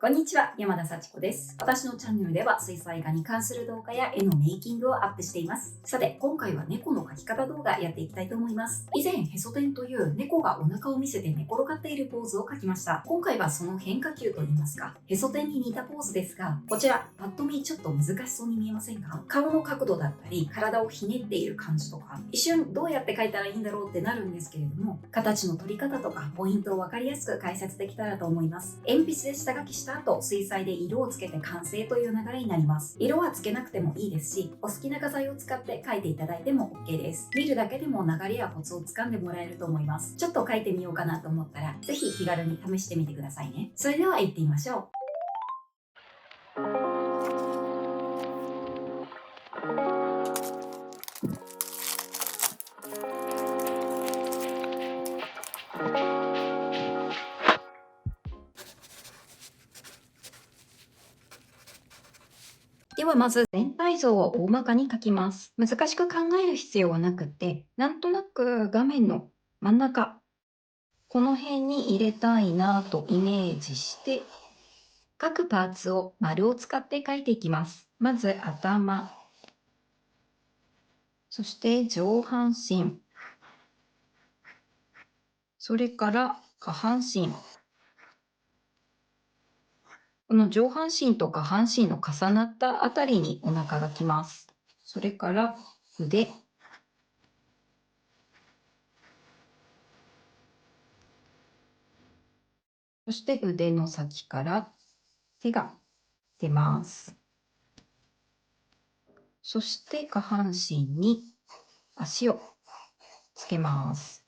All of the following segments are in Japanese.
こんにちは、山田幸子です。私のチャンネルでは水彩画に関する動画や絵のメイキングをアップしています。さて、今回は猫の描き方動画やっていきたいと思います。以前、へそ天という猫がお腹を見せて寝転がっているポーズを描きました。今回はその変化球といいますか、へそ天に似たポーズですが、こちら、パッと見ちょっと難しそうに見えませんか？顔の角度だったり、体をひねっている感じとか、一瞬どうやって描いたらいいんだろうってなるんですけれども、形の取り方とかポイントをわかりやすく解説できたらと思います。鉛筆で下書きした後、水彩で色をつけて完成という流れになります。色はつけなくてもいいですし、お好きな画材を使って描いていただいても OK です。見るだけでも流れやコツをつかんでもらえると思います。ちょっと描いてみようかなと思ったら、ぜひ気軽に試してみてくださいね。それでは行ってみましょう。ではまず全体像を大まかに描きます。難しく考える必要はなくって、なんとなく画面の真ん中、この辺に入れたいなとイメージして、各パーツを丸を使って描いていきます。まず頭、そして上半身、それから下半身。この上半身と下半身の重なったあたりにお腹がきます。それから腕。そして腕の先から手が出ます。そして下半身に足をつけます。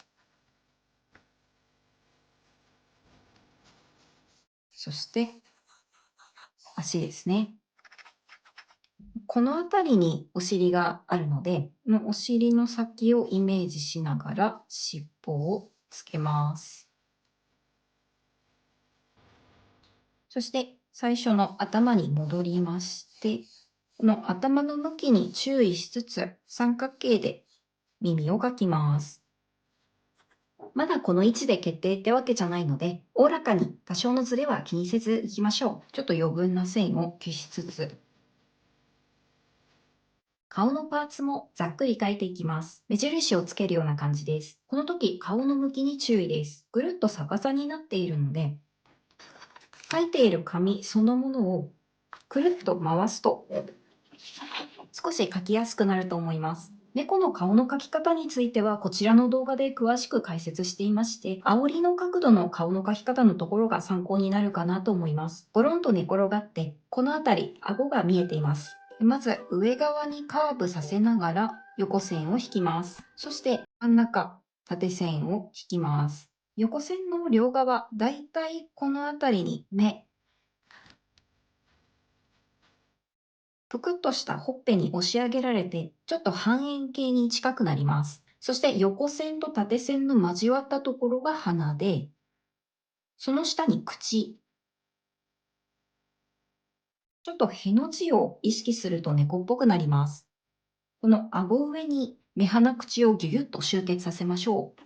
そして足ですね。この辺りにお尻があるので、このお尻の先をイメージしながら尻尾をつけます。そして最初の頭に戻りまして、この頭の向きに注意しつつ三角形で耳を描きます。まだこの位置で決定ってわけじゃないので、おおらかに多少のズレは気にせずいきましょう。ちょっと余分な線を消しつつ、顔のパーツもざっくり描いていきます。目印をつけるような感じです。この時、顔の向きに注意です。ぐるっと逆さになっているので、描いている紙そのものをくるっと回すと、少し描きやすくなると思います。猫の顔の描き方についてはこちらの動画で詳しく解説していまして、煽りの角度の顔の描き方のところが参考になるかなと思います。ゴロンと寝転がって、この辺り、顎が見えています。まず上側にカーブさせながら横線を引きます。そして真ん中、縦線を引きます。横線の両側、だいたいこの辺りに目、ぷくっとしたほっぺに押し上げられて、ちょっと半円形に近くなります。そして横線と縦線の交わったところが鼻で、その下に口。ちょっとへの字を意識すると猫っぽくなります。この顎上に目鼻口をギュギュッと集結させましょう。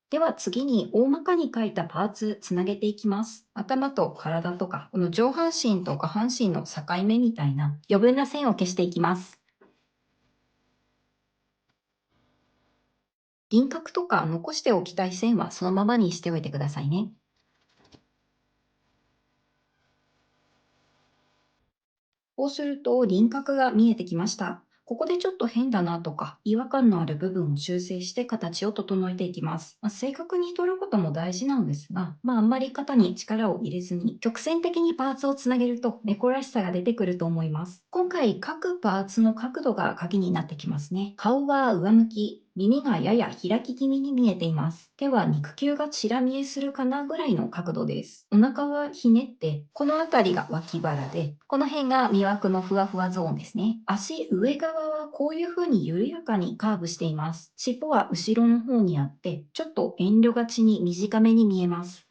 では次に大まかに描いたパーツつなげていきます。頭と体とか、この上半身と下半身の境目みたいな余分な線を消していきます。輪郭とか残しておきたい線はそのままにしておいてくださいね。こうすると輪郭が見えてきました。ここでちょっと変だなとか違和感のある部分を修正して形を整えていきます。正確に取ることも大事なんですが、あんまり肩に力を入れずに曲線的にパーツをつなげると猫らしさが出てくると思います。今回各パーツの角度が鍵になってきますね。顔は上向き、耳がやや開き気味に見えています。手は肉球がちら見えするかなぐらいの角度です。お腹はひねって、この辺りが脇腹で、この辺が魅惑のふわふわゾーンですね。足上側はこういう風に緩やかにカーブしています。尻尾は後ろの方にあって、ちょっと遠慮がちに短めに見えます。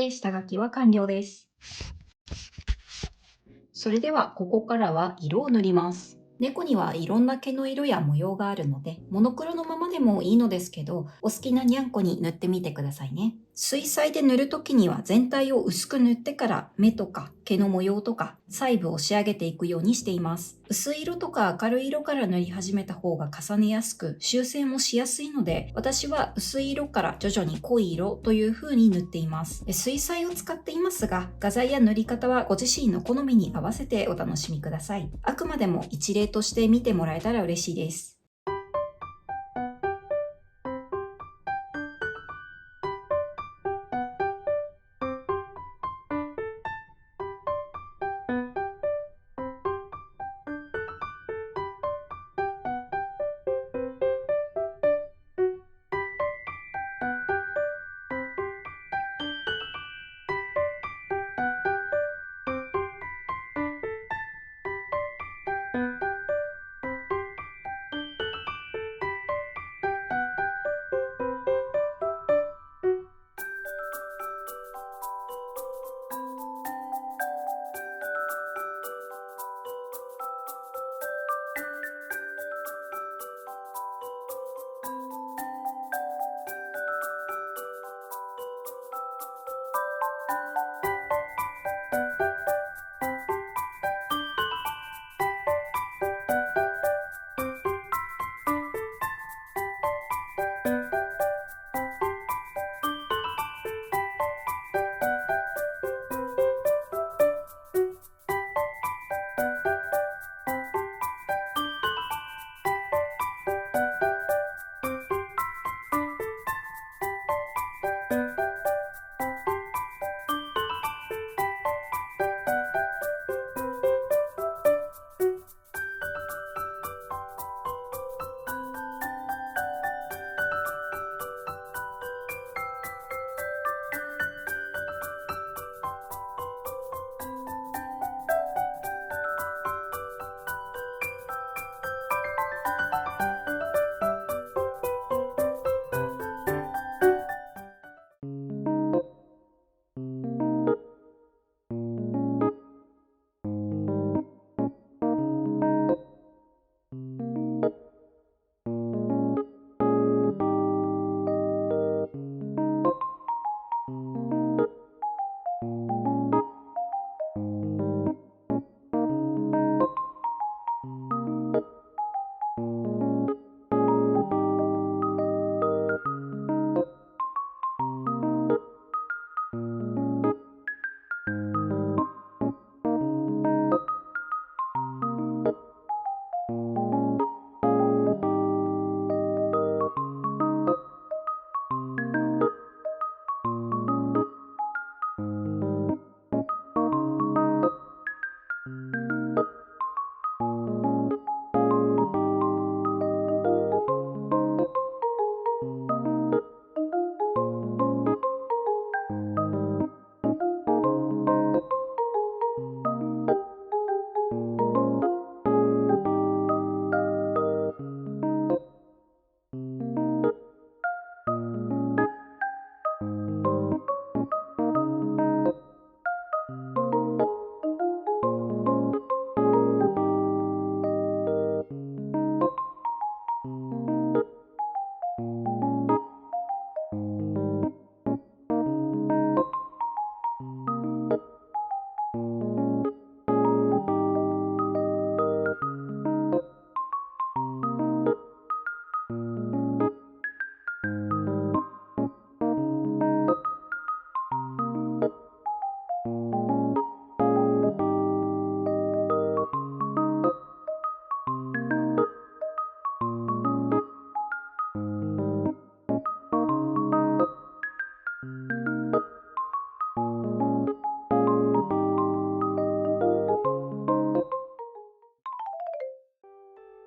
で下書きは完了です。それではここからは色を塗ります。猫にはいろんな毛の色や模様があるので、モノクロのままでもいいのですけど、お好きなにゃんこに塗ってみてくださいね。水彩で塗るときには全体を薄く塗ってから目とか毛の模様とか細部を仕上げていくようにしています。薄い色とか明るい色から塗り始めた方が重ねやすく修正もしやすいので、私は薄い色から徐々に濃い色という風に塗っています。水彩を使っていますが、画材や塗り方はご自身の好みに合わせてお楽しみください。あくまでも一例として見てもらえたら嬉しいです。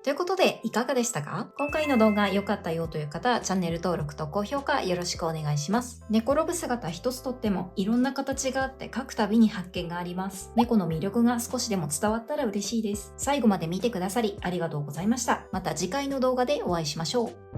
ということで、いかがでしたか？今回の動画良かったよという方は、チャンネル登録と高評価よろしくお願いします。寝転ぶ姿一つとっても、いろんな形があって描くたびに発見があります。猫の魅力が少しでも伝わったら嬉しいです。最後まで見てくださりありがとうございました。また次回の動画でお会いしましょう。